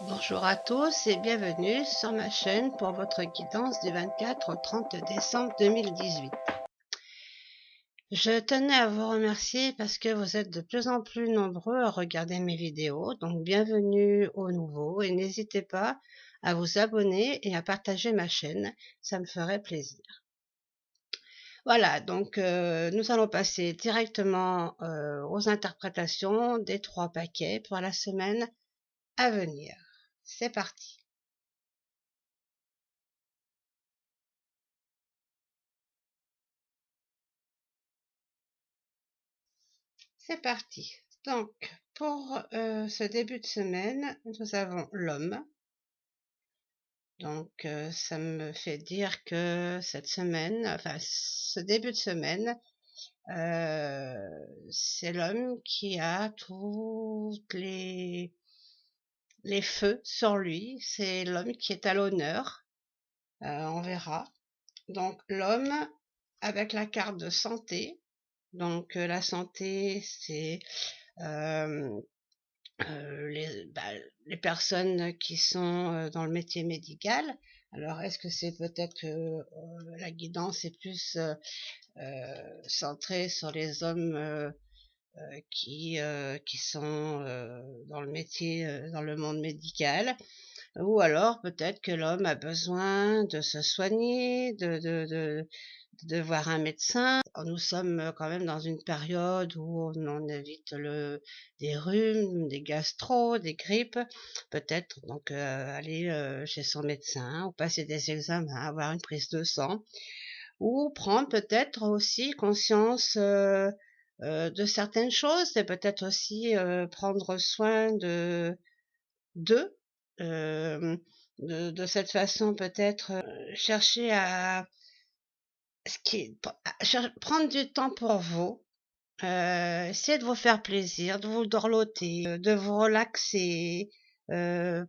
Bonjour à tous et bienvenue sur ma chaîne pour votre guidance du 24 au 30 décembre 2018. Je tenais à vous remercier parce que vous êtes de plus en plus nombreux à regarder mes vidéos, donc bienvenue aux nouveaux et n'hésitez pas à vous abonner et à partager ma chaîne, ça me ferait plaisir. Voilà, donc nous allons passer directement aux interprétations des 3 paquets pour la semaine à venir. C'est parti. C'est parti. Donc, pour ce début de semaine, nous avons l'homme. Donc, ça me fait dire que cette semaine, enfin, ce début de semaine, c'est l'homme qui a toutes les feux sur lui. C'est l'homme qui est à l'honneur. On verra. Donc, l'homme avec la carte de santé. Donc, la santé, c'est les personnes qui sont dans le métier médical. Alors, est-ce que c'est peut-être que la guidance est plus centrée sur les hommes qui sont dans le métier, dans le monde médical, ou alors peut-être que l'homme a besoin de se soigner, de voir un médecin. Nous sommes quand même dans une période où on évite des rhumes, des gastro, des grippes. Peut-être donc aller chez son médecin ou passer des examens, avoir une prise de sang ou prendre peut-être aussi conscience de certaines choses. C'est peut-être aussi prendre soin d'eux. euh, de cette façon peut-être chercher à prendre du temps pour vous, essayez de vous faire plaisir, de vous dorloter, de vous relaxer, heu,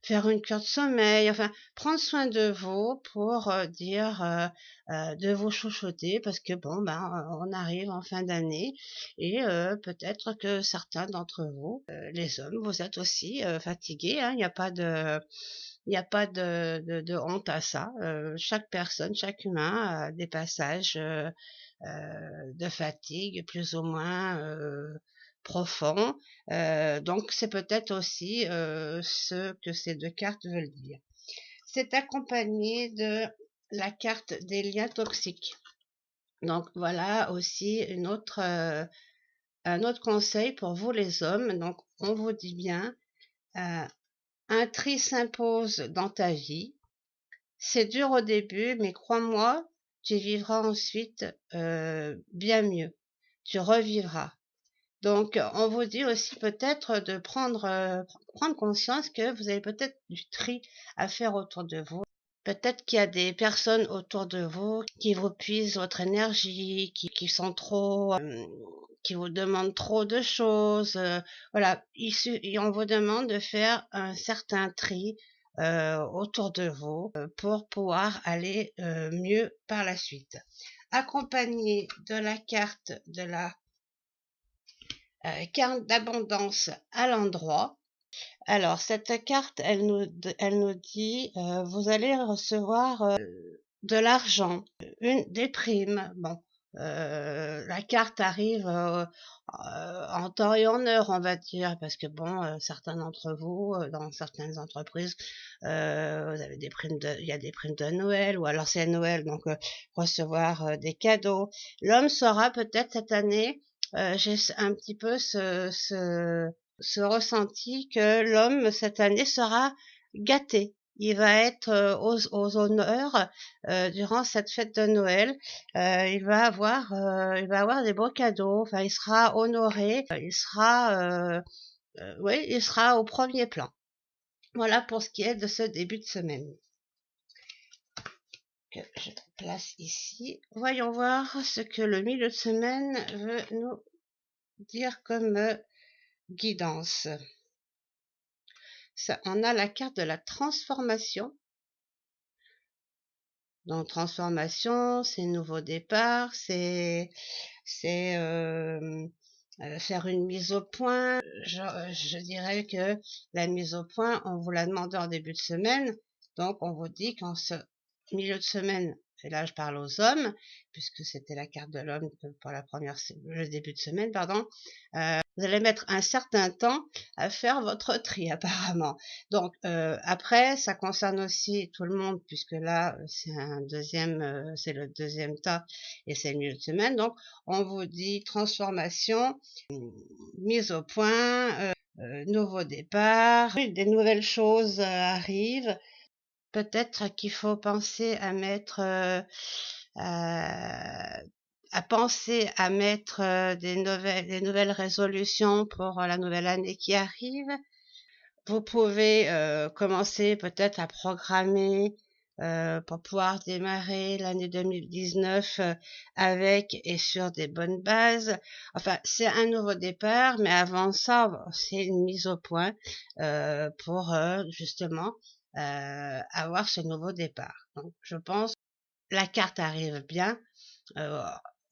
faire une cure de sommeil, enfin, prendre soin de vous pour, dire, de vous chouchouter parce que bon, ben, on arrive en fin d'année et peut-être que certains d'entre vous, les hommes, vous êtes aussi, fatigués, hein. Il y a pas de honte à ça. Chaque personne, chaque humain a des passages de fatigue plus ou moins profonds. Donc c'est peut-être aussi ce que ces 2 cartes veulent dire. C'est accompagné de la carte des liens toxiques. Donc voilà aussi un autre conseil pour vous les hommes. Donc on vous dit bien, un tri s'impose dans ta vie. C'est dur au début, mais crois-moi, tu vivras ensuite bien mieux. Tu revivras. Donc, on vous dit aussi peut-être de prendre conscience que vous avez peut-être du tri à faire autour de vous. Peut-être qu'il y a des personnes autour de vous qui vous puisent votre énergie, qui sont trop, qui vous demandent trop de choses. Voilà, on vous demande de faire un certain tri autour de vous pour pouvoir aller mieux par la suite. Accompagné de la carte de la carte d'abondance à l'endroit. Alors, cette carte, elle nous dit, vous allez recevoir de l'argent, des primes. Bon, la carte arrive en temps et en heure, on va dire, parce que bon, certains d'entre vous, dans certaines entreprises, vous avez il y a des primes de Noël, ou alors c'est Noël, donc recevoir des cadeaux. L'homme saura peut-être cette année, j'ai un petit peu ce ressenti que l'homme cette année sera gâté. Il va être aux honneurs durant cette fête de Noël. Il va avoir des beaux cadeaux. Enfin, il sera honoré. Oui, il sera au premier plan. Voilà pour ce qui est de ce début de semaine que je place ici. Voyons voir ce que le milieu de semaine veut nous dire comme guidance. Ça, on a la carte de la transformation. Donc transformation, c'est nouveau départ, c'est faire une mise au point. Je dirais que la mise au point, on vous l'a demandé en début de semaine, donc on vous dit qu'en ce milieu de semaine, et là je parle aux hommes, puisque c'était la carte de l'homme pour le début de semaine, pardon, vous allez mettre un certain temps à faire votre tri apparemment. Donc après, ça concerne aussi tout le monde, puisque là c'est le deuxième tas et c'est le milieu de semaine. Donc on vous dit transformation, mise au point, nouveau départ, des nouvelles choses arrivent. Peut-être qu'il faut penser à mettre des nouvelles résolutions pour la nouvelle année qui arrive. Vous pouvez commencer peut-être à programmer pour pouvoir démarrer l'année 2019 avec et sur des bonnes bases. Enfin, c'est un nouveau départ, mais avant ça, c'est une mise au point pour justement avoir ce nouveau départ. Donc, je pense que la carte arrive bien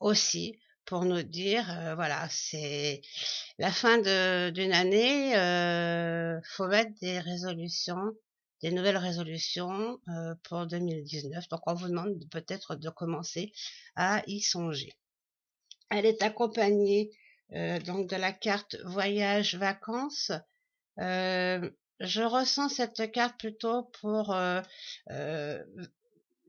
aussi pour nous dire, voilà, c'est la fin d'une année, faut mettre des nouvelles résolutions pour 2019. Donc, on vous demande peut-être de commencer à y songer. Elle est accompagnée donc de la carte voyage vacances. Je ressens cette carte plutôt pour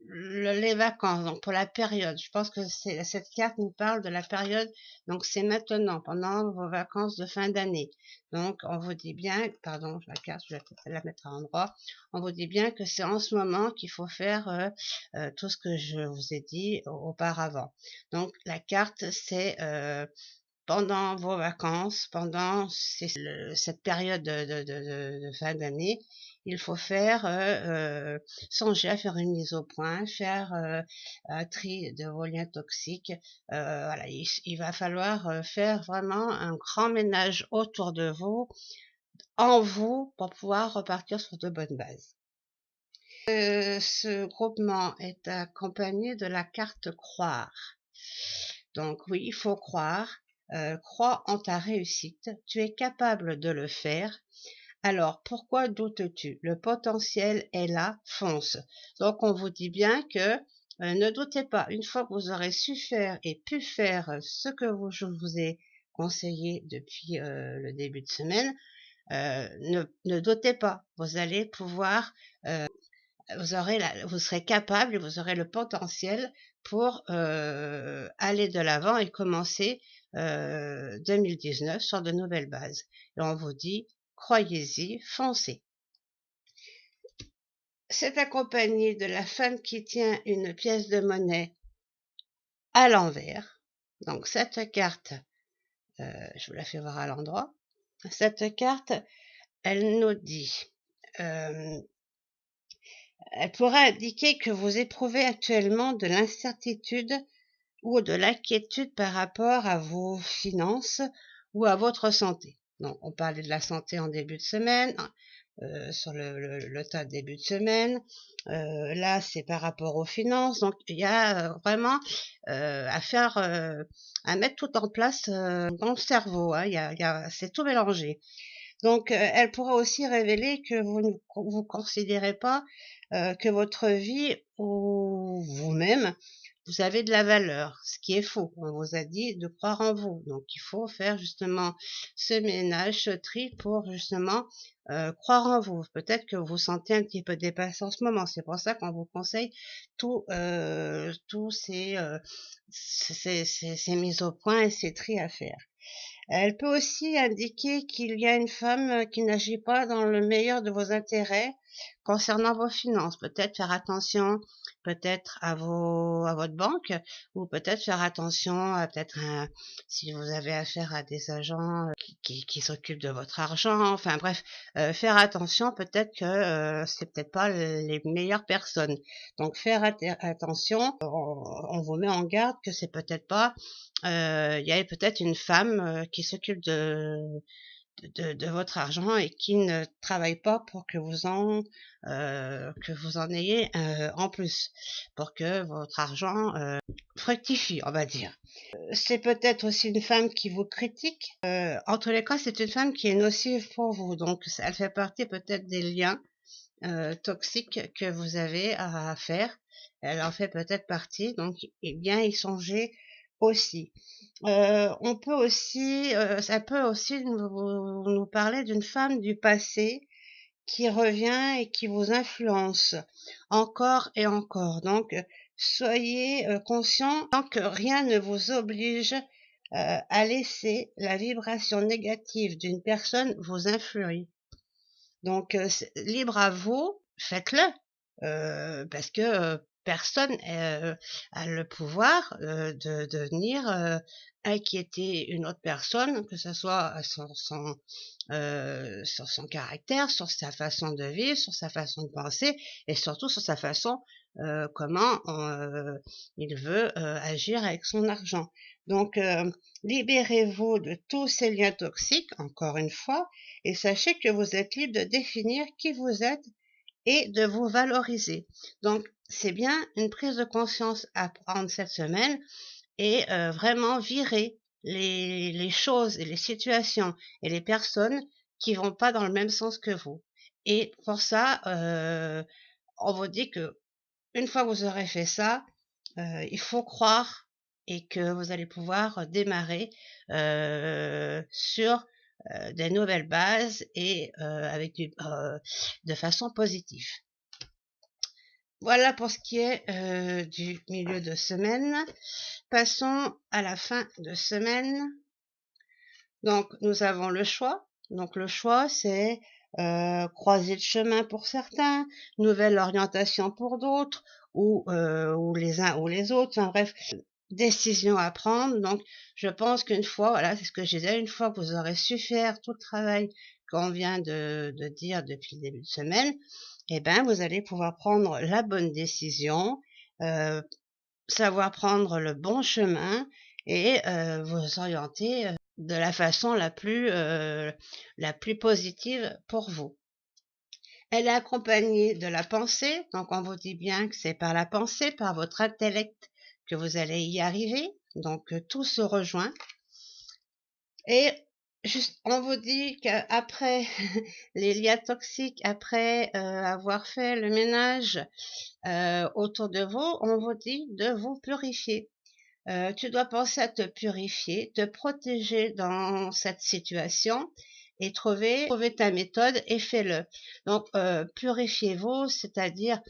les vacances, donc pour la période. Je pense que cette carte nous parle de la période, donc c'est maintenant, pendant vos vacances de fin d'année. Donc on vous dit bien, pardon, la carte, je vais la mettre à l'endroit, on vous dit bien que c'est en ce moment qu'il faut faire tout ce que je vous ai dit auparavant. Donc la carte, c'est pendant vos vacances, pendant cette période de fin d'année, il faut faire songer à faire une mise au point, faire un tri de vos liens toxiques. Voilà, il va falloir faire vraiment un grand ménage autour de vous, en vous, pour pouvoir repartir sur de bonnes bases. Ce groupement est accompagné de la carte croire. Donc oui, il faut croire. Crois en ta réussite, tu es capable de le faire. Alors, pourquoi doutes-tu? Le potentiel est là, fonce. Donc, on vous dit bien que ne doutez pas, une fois que vous aurez su faire et pu faire ce que je vous ai conseillé depuis le début de semaine, ne doutez pas, vous allez pouvoir, vous serez capable et vous aurez le potentiel pour aller de l'avant et commencer 2019 sur de nouvelles bases. Et on vous dit, croyez-y, foncez. C'est accompagné de la femme qui tient une pièce de monnaie à l'envers. Donc cette carte, je vous la fais voir à l'endroit. Cette carte, elle nous dit, elle pourrait indiquer que vous éprouvez actuellement de l'incertitude ou de l'inquiétude par rapport à vos finances ou à votre santé. Donc, on parlait de la santé en début de semaine, sur le tas de début de semaine. Là, c'est par rapport aux finances. Donc, il y a vraiment à mettre tout en place dans le cerveau. Hein. C'est tout mélangé. Donc, elle pourra aussi révéler que vous ne vous considérez pas que votre vie ou vous-même, vous avez de la valeur, ce qui est faux. On vous a dit de croire en vous. Donc, il faut faire justement ce ménage, ce tri pour justement croire en vous. Peut-être que vous vous sentez un petit peu dépassé en ce moment. C'est pour ça qu'on vous conseille tous ces mises au point et ces tris à faire. Elle peut aussi indiquer qu'il y a une femme qui n'agit pas dans le meilleur de vos intérêts concernant vos finances. Peut-être faire attention, peut-être à votre banque, ou peut-être faire attention à si vous avez affaire à des agents qui s'occupent de votre argent. Enfin bref, faire attention. Peut-être que c'est peut-être pas les meilleures personnes. Donc faire attention. On vous met en garde que c'est peut-être pas il y avait peut-être une femme qui s'occupe de votre argent et qui ne travaille pas pour que vous en ayez en plus, pour que votre argent fructifie, on va dire. C'est peut-être aussi une femme qui vous critique. En tous les cas, c'est une femme qui est nocive pour vous. Donc, elle fait partie peut-être des liens toxiques que vous avez à faire. Elle en fait peut-être partie. Donc, bien y songer aussi. On peut aussi, ça peut aussi nous parler d'une femme du passé qui revient et qui vous influence encore et encore. Donc, soyez conscient que rien ne vous oblige à laisser la vibration négative d'une personne vous influer. Donc, libre à vous, faites-le, parce que personne a le pouvoir de venir inquiéter une autre personne, que ce soit sur son caractère, sur sa façon de vivre, sur sa façon de penser et surtout sur sa façon comment il veut agir avec son argent. Donc, libérez-vous de tous ces liens toxiques, encore une fois, et sachez que vous êtes libre de définir qui vous êtes et de vous valoriser. Donc, c'est bien une prise de conscience à prendre cette semaine et vraiment virer les choses et les situations et les personnes qui vont pas dans le même sens que vous. Et pour ça, on vous dit que une fois que vous aurez fait ça, il faut croire et que vous allez pouvoir démarrer sur des nouvelles bases et de façon positive. Voilà pour ce qui est du milieu de semaine. Passons à la fin de semaine. Donc, nous avons le choix. Donc, le choix, c'est croiser le chemin pour certains, nouvelle orientation pour d'autres, ou les uns ou les autres. Enfin, bref, décision à prendre. Donc, je pense qu'une fois, voilà, c'est ce que je disais, une fois que vous aurez su faire tout le travail qu'on vient de dire depuis le début de semaine, eh ben, vous allez pouvoir prendre la bonne décision, savoir prendre le bon chemin et vous orienter de la façon la plus positive pour vous. Elle est accompagnée de la pensée, donc on vous dit bien que c'est par la pensée, par votre intellect que vous allez y arriver, donc tout se rejoint. Et juste, on vous dit qu'après les liens toxiques, après avoir fait le ménage autour de vous, on vous dit de vous purifier. Tu dois penser à te purifier, te protéger dans cette situation et trouver ta méthode et fais-le. Donc, purifiez-vous, c'est-à-dire,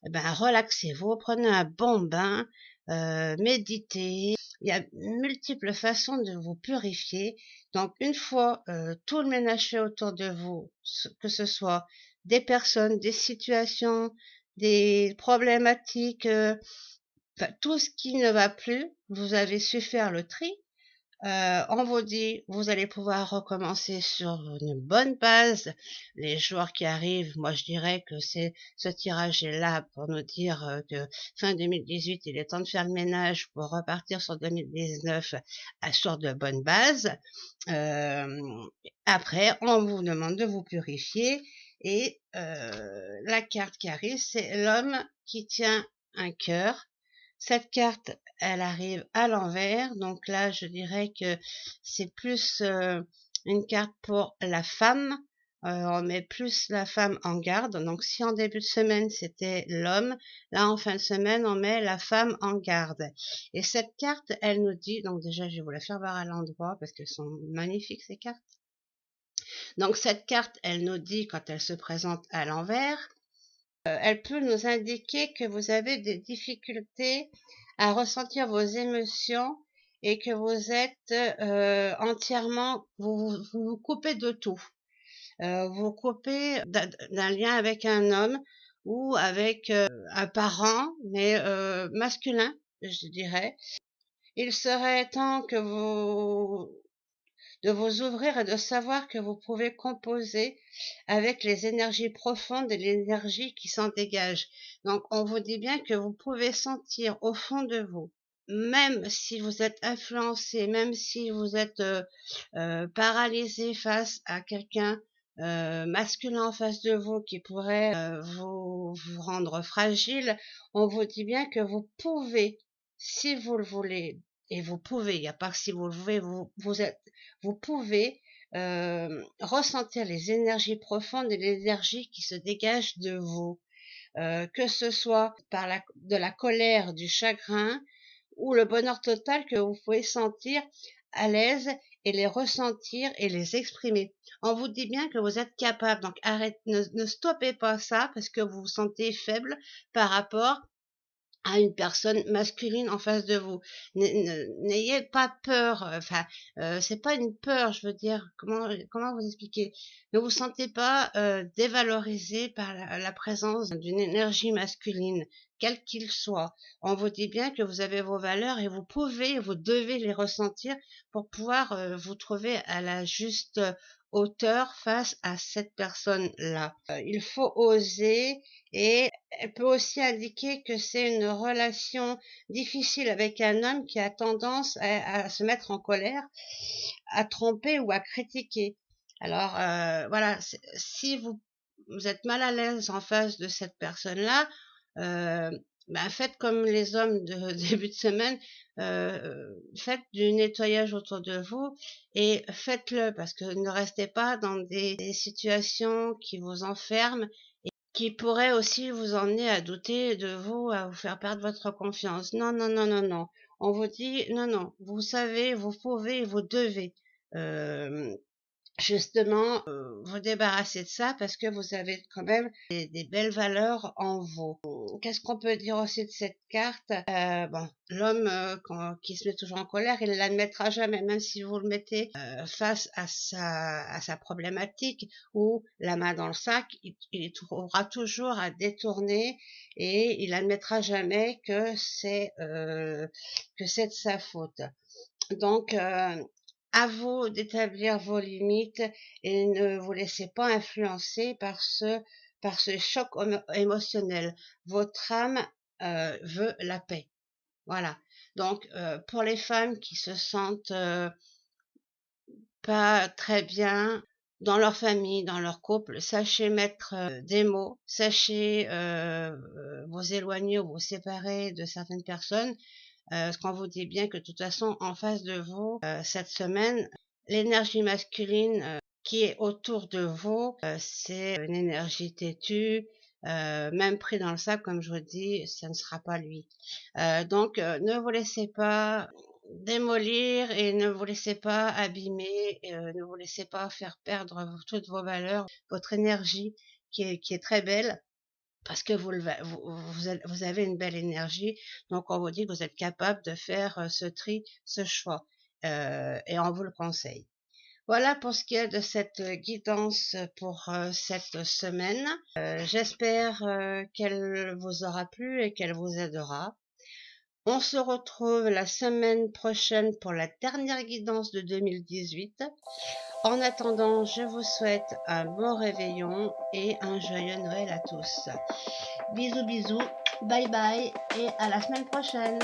relaxez-vous, prenez un bon bain, méditez. Il y a multiples façons de vous purifier. Donc, une fois tout le ménage fait autour de vous, que ce soit des personnes, des situations, des problématiques, tout ce qui ne va plus, vous avez su faire le tri. On vous dit, vous allez pouvoir recommencer sur une bonne base. Les jours qui arrivent, moi je dirais que ce tirage est là pour nous dire que fin 2018, il est temps de faire le ménage pour repartir sur 2019 sur de bonnes bases. Après, on vous demande de vous purifier et la carte qui arrive, c'est l'homme qui tient un cœur. Cette carte, elle arrive à l'envers, donc là, je dirais que c'est plus une carte pour la femme. On met plus la femme en garde. Donc, si en début de semaine, c'était l'homme, là, en fin de semaine, on met la femme en garde. Et cette carte, elle nous dit, donc déjà, je vais vous la faire voir à l'endroit parce qu'elles sont magnifiques, ces cartes. Donc, cette carte, elle nous dit, quand elle se présente à l'envers, elle peut nous indiquer que vous avez des difficultés à ressentir vos émotions et que vous êtes entièrement, vous vous coupez de tout. Vous coupez d'un lien avec un homme ou avec un parent, mais masculin, je dirais. Il serait temps que de vous ouvrir et de savoir que vous pouvez composer avec les énergies profondes et l'énergie qui s'en dégage. Donc, on vous dit bien que vous pouvez sentir au fond de vous même si vous êtes influencé, même si vous êtes paralysé face à quelqu'un masculin en face de vous qui pourrait vous rendre fragile, on vous dit bien que vous pouvez, si vous le voulez, et vous pouvez, il n'y a pas que si vous le voulez, vous pouvez ressentir les énergies profondes et l'énergie qui se dégage de vous, que ce soit par de la colère, du chagrin, ou le bonheur total que vous pouvez sentir à l'aise et les ressentir et les exprimer. On vous dit bien que vous êtes capable, donc ne stoppez pas ça parce que vous vous sentez faible par rapport à une personne masculine en face de vous. N'ayez pas peur, enfin, c'est pas une peur, je veux dire, comment vous expliquer? Ne vous sentez pas dévalorisé par la présence d'une énergie masculine, quel qu'il soit. On vous dit bien que vous avez vos valeurs et vous devez les ressentir pour pouvoir vous trouver à la juste hauteur face à cette personne-là. Il faut oser, et elle peut aussi indiquer que c'est une relation difficile avec un homme qui a tendance à se mettre en colère, à tromper ou à critiquer. Alors voilà, si vous êtes mal à l'aise en face de cette personne-là, euh, ben faites comme les hommes de début de semaine, faites du nettoyage autour de vous et faites-le, parce que ne restez pas dans des situations qui vous enferment, qui pourrait aussi vous emmener à douter de vous, à vous faire perdre votre confiance. Non, non, non, non, non. On vous dit non, non. Vous savez, vous pouvez, vous devez. Euh, Justement, vous débarrasser de ça parce que vous avez quand même des belles valeurs en vous. Qu'est-ce qu'on peut dire aussi de cette carte? Bon, l'homme qui se met toujours en colère, il l'admettra jamais, même si vous le mettez face à sa problématique ou la main dans le sac, il trouvera toujours à détourner et il admettra jamais que c'est de sa faute. Donc, à vous d'établir vos limites et ne vous laissez pas influencer par ce choc émotionnel. Votre âme veut la paix. Voilà. Donc, pour les femmes qui se sentent pas très bien dans leur famille, dans leur couple, sachez mettre des mots, sachez vous éloigner ou vous séparer de certaines personnes. Parce qu'on vous dit bien que de toute façon, en face de vous, cette semaine, l'énergie masculine qui est autour de vous, c'est une énergie têtue, même pris dans le sac, comme je vous dis, ça ne sera pas lui. Donc, ne vous laissez pas démolir et ne vous laissez pas abîmer, ne vous laissez pas faire perdre toutes vos valeurs, votre énergie qui est très belle, parce que vous avez une belle énergie, donc on vous dit que vous êtes capable de faire ce tri, ce choix, et on vous le conseille. Voilà pour ce qui est de cette guidance pour cette semaine. J'espère qu'elle vous aura plu et qu'elle vous aidera. On se retrouve la semaine prochaine pour la dernière guidance de 2018. En attendant, je vous souhaite un bon réveillon et un joyeux Noël à tous. Bisous bisous, bye bye et à la semaine prochaine.